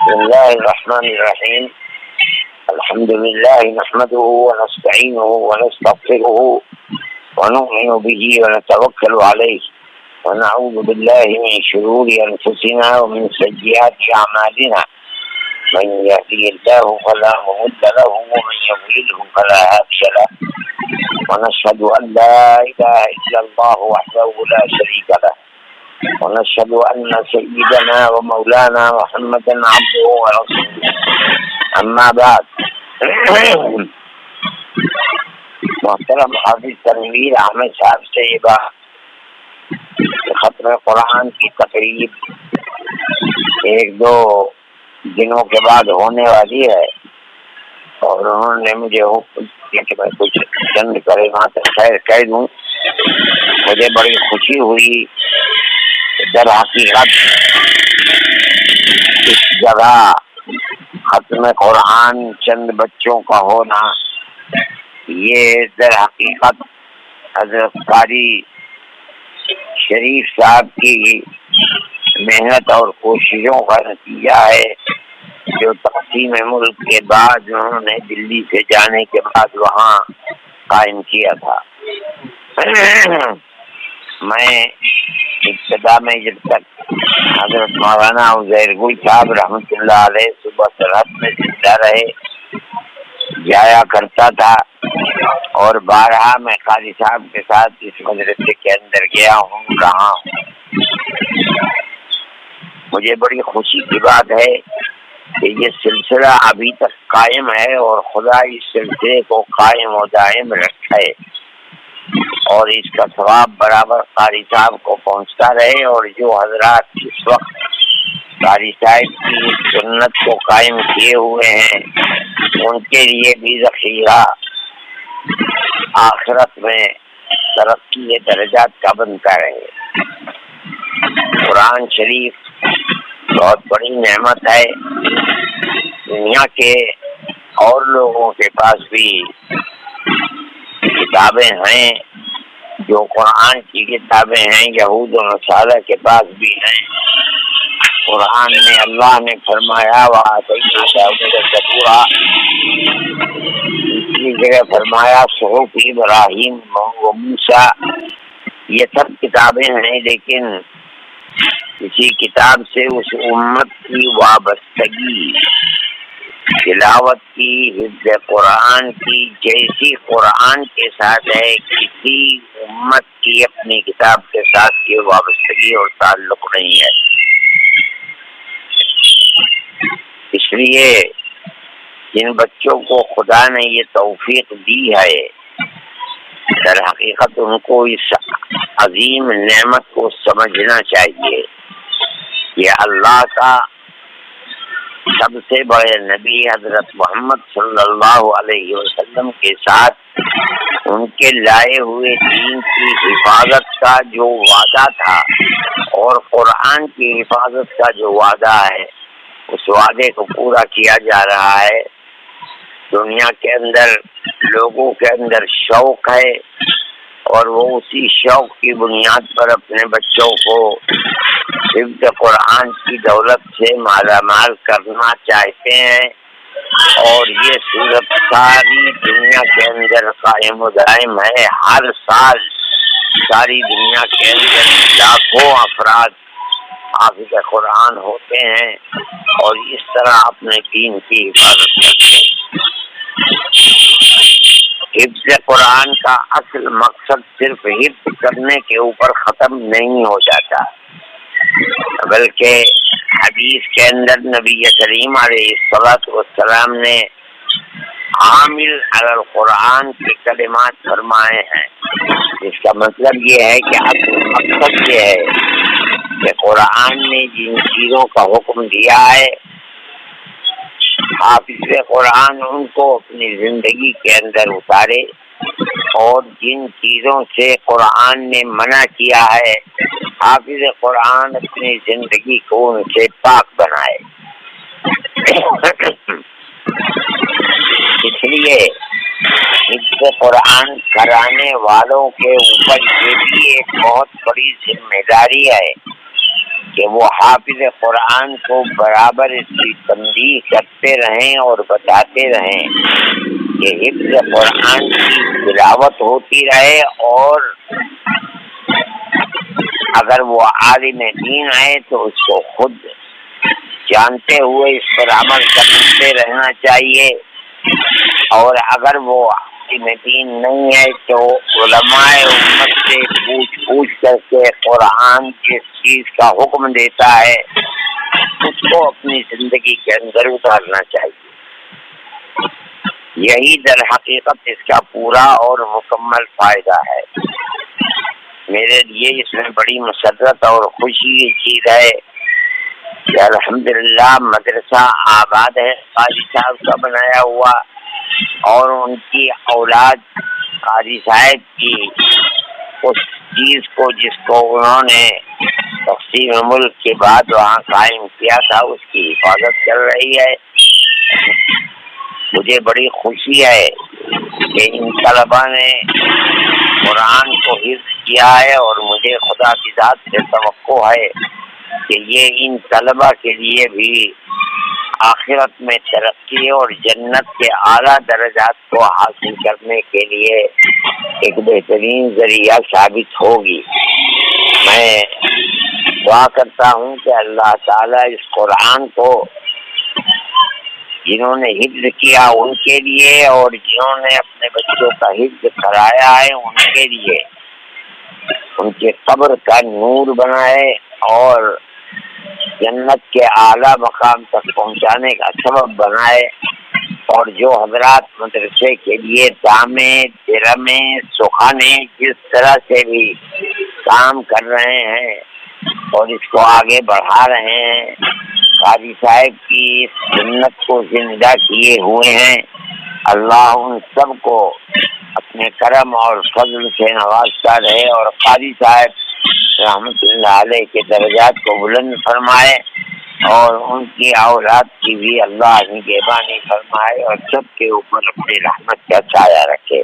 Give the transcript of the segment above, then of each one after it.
بسم الله الرحمن الرحيم. الحمد لله نحمده ونستعينه ونستغفره ونؤمن به ونتوكل عليه ونعوذ بالله من شرور أنفسنا ومن سيئات أعمالنا. من يهدي الله فلا مضل له ومن يضلله فلا هادي له. ونشهد أن لا إله إلا الله وحده لا شريك له. ونشهد أن سيدنا ومولانا محمدا عبده ورسوله. أما بعد، محترم حافظ تنویر احمد صاحب سے یہ بات ختم قرآن کی تقریب ایک دو دنوں کے بعد ہونے والی ہے، اور انہوں نے مجھے حکم دیا کہ میں کچھ چند کلمات خیر کہہ دوں۔ مجھے بڑی خوشی ہوئی۔ در حقیقت اس جگہ ختم قرآن چند بچوں کا ہونا، یہ در حقیقت حضرت قاری شریف صاحب کی محنت اور کوششوں کا نتیجہ ہے، جو تقسیم ملک کے بعد انہوں نے دلی سے جانے کے بعد وہاں قائم کیا تھا۔ میں ابتدا میں جب تک حضرت مولانا عزیر گل صاحب رحمۃ اللہ علیہ صبح سرحد میں زندہ رہے جایا کرتا تھا، اور بارہا میں قاری صاحب کے ساتھ اس مدرسے کے اندر گیا ہوں، رہا ہوں۔ مجھے بڑی خوشی کی بات ہے کہ یہ سلسلہ ابھی تک قائم ہے، اور خدا اس سلسلے کو قائم و دائم رکھے، اور اس کا ثواب برابر قاری صاحب کو پہنچتا رہے، اور جو حضرات اس وقت قاری صاحب کی سنت کو قائم کیے ہوئے ہیں ان کے لیے بھی ذخیرہ آخرت میں ترقی درجات کا بنتا رہے۔ قرآن شریف بہت بڑی نعمت ہے۔ دنیا کے اور لوگوں کے پاس بھی کتابیں ہیں، جو قرآن کی کتابیں ہیں، یہود و نصارہ کے پاس بھی ہیں۔ قرآن میں اللہ نے فرمایا وَآتَيْنَا دَاوُودَ زَبُورًا، دوسری جگہ فرمایا صحف ابراہیم و موسیٰ۔ یہ سب کتابیں ہیں، لیکن کسی کتاب سے اس امت کی وابستگی، تلاوت کی، حفظ قرآن کی جیسی قرآن کے ساتھ ہے، کسی امت کی اپنی کتاب کے ساتھ یہ وابستگی اور تعلق نہیں ہے۔ اس لیے جن بچوں کو خدا نے یہ توفیق دی ہے، در حقیقت ان کو اس عظیم نعمت کو سمجھنا چاہیے۔ یہ اللہ کا سب سے بڑے نبی حضرت محمد صلی اللہ علیہ وسلم کے ساتھ ان کے لائے ہوئے دین کی حفاظت کا جو وعدہ تھا، اور قرآن کی حفاظت کا جو وعدہ ہے، اس وعدے کو پورا کیا جا رہا ہے۔ دنیا کے اندر لوگوں کے اندر شوق ہے، اور وہ اسی شوق کی بنیاد پر اپنے بچوں کو حفظ قرآن کی دولت سے مالا مال کرنا چاہتے ہیں، اور یہ صورت ساری دنیا کے اندر قائم و دائم ہے۔ ہر سال ساری دنیا کے اندر لاکھوں افراد حافظ قرآن ہوتے ہیں، اور اس طرح اپنے دین کی حفاظت کرتے ہیں۔ حفظ قرآن کا اصل مقصد صرف حفظ کرنے کے اوپر ختم نہیں ہو جاتا، بلکہ حدیث کے اندر نبی کریم علیہ السلام نے عامل علی القرآن کے کلمات فرمائے ہیں۔ اس کا مطلب یہ ہے کہ اصل مقصد یہ ہے کہ قرآن نے جن چیزوں کا حکم دیا ہے، حافظ قرآن ان کو اپنی زندگی کے اندر اتارے، اور جن چیزوں سے قرآن نے منع کیا ہے، حافظ قرآن اپنی زندگی کو ان سے پاک بنائے۔ اس لیے حفظ قرآن کرانے والوں کے اوپر یہ بھی ایک بہت بڑی ذمہ داری ہے کہ وہ حافظ قرآن کو برابر اس کی تنبیہ کرتے رہیں اور بتاتے رہیں کہ حفظ قرآن کی تلاوت ہوتی رہے، اور اگر وہ عالم دین ہے تو اس کو خود جانتے ہوئے اس پر عمل کرتے رہنا چاہیے، اور اگر وہ عالم دین نہیں ہے تو علماء امت سے پوچھ کر کے قرآن جس چیز کا حکم دیتا ہے اس کو اپنی زندگی کے اندر اتارنا چاہیے۔ یہی در حقیقت اس کا پورا اور مکمل فائدہ ہے۔ میرے لیے اس میں بڑی مسرت اور خوشی کی چیز ہے کہ الحمدللہ مدرسہ آباد ہے، قاضی صاحب کا بنایا ہوا، اور ان کی اولاد قاضی صاحب کی اس چیز کو جس کو انہوں نے تقسیم ملک کے بعد وہاں قائم کیا تھا اس کی حفاظت کر رہی ہے۔ مجھے بڑی خوشی ہے کہ ان طلباء نے قرآن کو حفظ کیا ہے، اور مجھے خدا کی ذات سے توقع ہے کہ یہ ان طلباء کے لیے بھی آخرت میں ترقی اور جنت کے اعلیٰ درجات کو حاصل کرنے کے لیے ایک بہترین ذریعہ ثابت ہوگی۔ میں دعا کرتا ہوں کہ اللہ تعالیٰ اس قرآن کو جنہوں نے حفظ کیا ان کے لیے، اور جنہوں نے اپنے بچوں کا حفظ کرایا ہے ان کے لیے، ان کے قبر کا نور بنائے اور جنت کے اعلیٰ مقام تک پہنچانے کا سبب بنائے۔ اور جو حضرات مدرسے کے لیے دامے درمے سکھانے جس طرح سے بھی کام کر رہے ہیں اور اس کو آگے بڑھا رہے ہیں، قاضی صاحب کی سنت کو زندہ کیے ہوئے ہیں، اللہ ان سب کو اپنے کرم اور فضل سے نوازتا رہے، اور قاضی صاحب رحمت اللہ علیہ کے درجات کو بلند فرمائے، اور ان کی اولاد کی بھی اللہ نگہبانی فرمائے، اور سب کے اوپر اپنی رحمت کا سایہ رکھے۔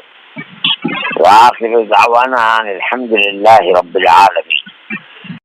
وآخر دعوانا الحمدللہ رب العالمین۔